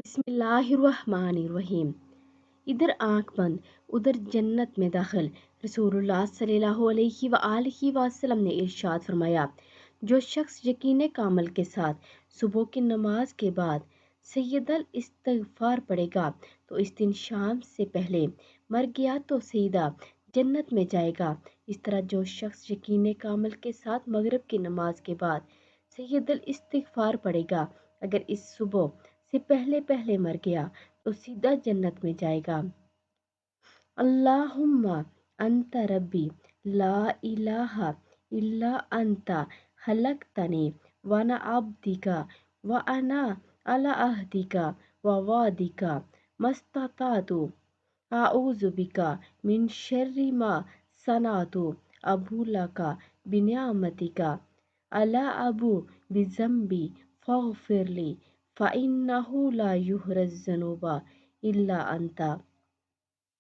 बिस्मिल्लाहिर्रहमानिर्रहीम। इधर आंख बंद उधर जन्नत में दाखिल। रसूलुल्लाह सल्लल्लाहु अलैहि वआलिहि वसल्लम ने इरशाद फरमाया, जो शख्स यकीन कामल के साथ सुबह की नमाज के बाद सैयदल इस्तिगफार पढ़ेगा तो इस दिन शाम से पहले मर गया तो सीधा जन्नत में जाएगा। इस तरह जो शख्स यकीन कामल के साथ मगरिब की नमाज के बाद सैयदल इस्तिगफार पढ़ेगा, अगर इस सुबह से पहले पहले मर गया तो सीधा जन्नत में जाएगा। अल्लाहुम्मा अंता रब्बी ला इलाहा इल्ला अंता खलक्तनी व अना अब्दिका व अना अला अहदिका व वादिका मस्ततातु अऊज़ु बिका मिन शर्रि मा सनातु अबू लका बिनियामतिका अला अबू बिज़म्बी फ़ग़फ़िरली फ़इन्नहु ला युग़फ़िरुज़्ज़ुनूबा इल्ला अंता।